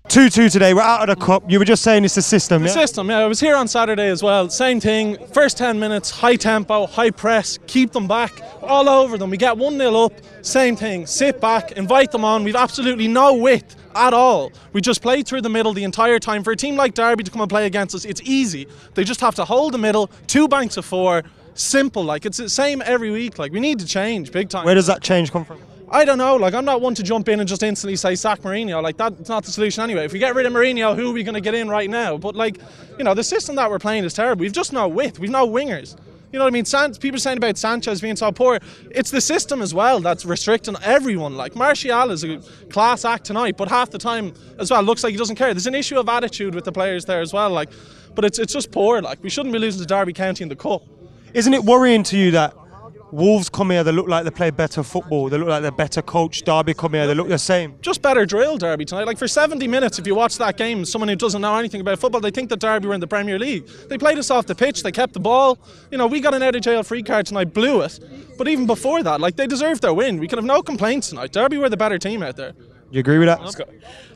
2-2 today, we're out of the cup. You were just saying it's the system, yeah? The system, yeah. I was here on Saturday as well. Same thing. First 10 minutes, high tempo, high press, keep them back, all over them. We get 1-0 up, same thing. Sit back, invite them on. We've absolutely no width at all. We just play through the middle the entire time. For a team like Derby to come and play against us, it's easy. They just have to hold the middle, 2 banks of 4. Simple, like, it's the same every week. Like, we need to change big time. Where does that change come from? I don't know, like, I'm not one to jump in and just instantly say sack Mourinho. Like, that's not the solution anyway. If we get rid of Mourinho, who are we going to get in right now? But, like, you know, the system that we're playing is terrible. We've just no width, we've no wingers. You know what I mean? People are saying about Sanchez being so poor. It's the system as well that's restricting everyone. Like, Martial is a class act tonight, but half the time as well looks like he doesn't care. There's an issue of attitude with the players there as well. Like, but it's just poor. Like, we shouldn't be losing to Derby County in the cup. Isn't it worrying to you that Wolves come here, they look like they play better football, they look like they're better coached, Derby come here, they look the same? Just better drill, Derby tonight. Like, for 70 minutes, if you watch that game, someone who doesn't know anything about football, they think that Derby were in the Premier League. They played us off the pitch, they kept the ball. You know, we got an out of jail free card tonight, blew it. But even before that, like, they deserved their win. We can have no complaints tonight. Derby were the better team out there. You agree with that?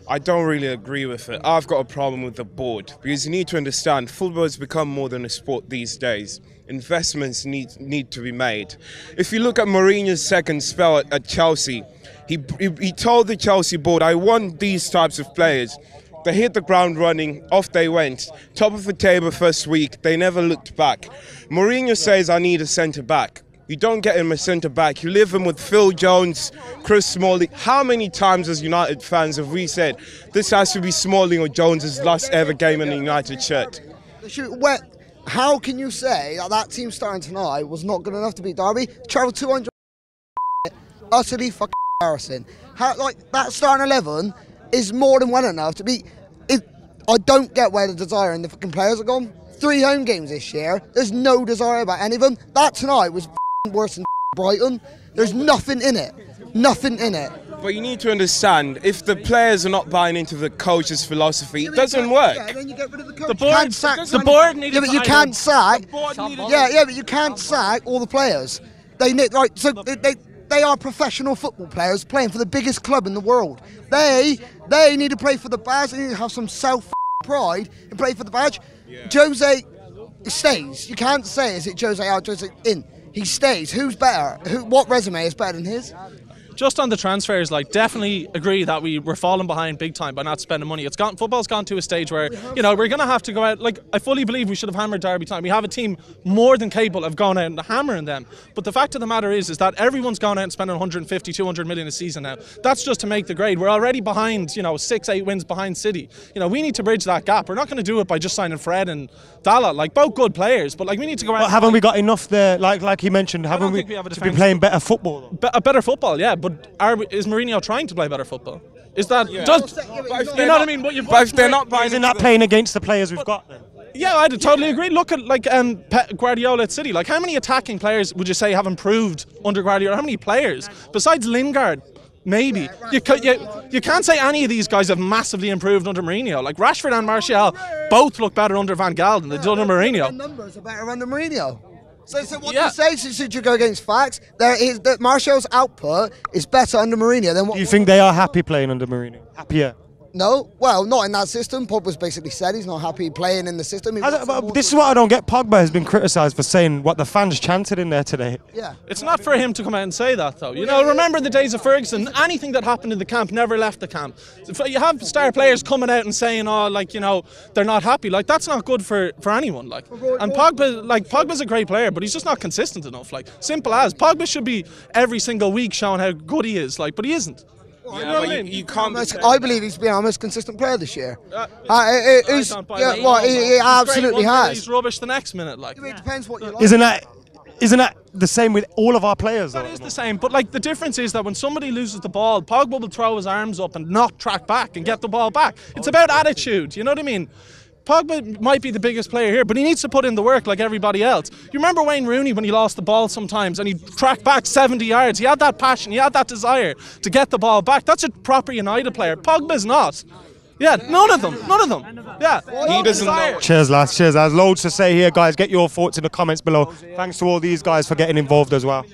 I don't really agree with it. I've got a problem with the board because you need to understand football has become more than a sport these days. Investments need to be made. If you look at Mourinho's second spell at Chelsea, he told the Chelsea board, I want these types of players. They hit the ground running, off they went. Top of the table first week, they never looked back. Mourinho says, I need a centre-back. You don't get him a centre-back. You leave him with Phil Jones, Chris Smalling. How many times as United fans have we said, this has to be Smalling or Jones' last ever game in a United shirt? How can you say that team starting tonight was not good enough to beat Derby? Travel 200, utterly fucking embarrassing. Like, that starting 11 is more than well enough to beat. I don't get where the desire in the fucking players are gone. 3 home games this year. There's no desire about any of them. That tonight was worse than Brighton. There's nothing in it. Nothing in it. But you need to understand, if the players are not buying into the coach's philosophy, it doesn't work. Yeah, then you get rid of the coach. The board needed but you can't sack. Yeah, but you can't sack all the players. They need, right? So they are professional football players playing for the biggest club in the world. They need to play for the badge. They need to have some self-pride and play for the badge. Yeah. Jose stays. You can't say, is it Jose out, Jose in? He stays. Who's better? What resume is better than his? Just on the transfers, like, definitely agree that we're falling behind big time by not spending money. Football's gone to a stage where, you know, we're going to have to go out. Like, I fully believe we should have hammered Derby tonight. We have a team more than capable of going out and hammering them. But the fact of the matter is that everyone's gone out and spending 150, 200 million a season now. That's just to make the grade. We're already behind, you know, 6-8 wins behind City. You know, we need to bridge that gap. We're not going to do it by just signing Fred and Dalla, like, both good players. But, like, we need to go out. But haven't we got enough there? Like he mentioned, haven't we to be playing better football? Better football, yeah. But is Mourinho trying to play better football? Is that you know what I mean? But if they're not buying, isn't that playing against the players we've got then? Yeah, I totally agree. Look at, like, Guardiola at City. Like, how many attacking players would you say have improved under Guardiola? How many players besides Lingard? Maybe you can't say any of these guys have massively improved under Mourinho. Like, Rashford and Martial both look better under Van Gaal than they did under Mourinho. The numbers are better under Mourinho. So what you say, should you go against facts? That Martial's output is better under Mourinho than what. Do you think they are happy playing under Mourinho? Happier? No, well, not in that system. Pogba's basically said he's not happy playing in the system. This is what I don't get. Pogba has been criticised for saying what the fans chanted in there today. Yeah, it's not for him to come out and say that, though. You know, remember the days of Ferguson? Anything that happened in the camp never left the camp. You have star players coming out and saying, "Oh, like, you know, they're not happy." Like, that's not good for anyone. Like, and Pogba's a great player, but he's just not consistent enough. Like, simple as. Pogba should be every single week showing how good he is. Like, but he isn't. You know what I mean? You can't. I believe he's been our most consistent player this year. He absolutely has. He's rubbish the next minute. Like, it depends what you like. Isn't that the same with all of our players? That is the same, but, like, the difference is that when somebody loses the ball, Pogba will throw his arms up and not track back and get the ball back. It's about attitude. You know what I mean? Pogba might be the biggest player here, but he needs to put in the work like everybody else. You remember Wayne Rooney when he lost the ball sometimes and he'd track back 70 yards? He had that passion, he had that desire to get the ball back. That's a proper United player. Pogba's not. Yeah, none of them. Yeah, he doesn't know. Cheers, lads. Cheers. There's loads to say here, guys. Get your thoughts in the comments below. Thanks to all these guys for getting involved as well.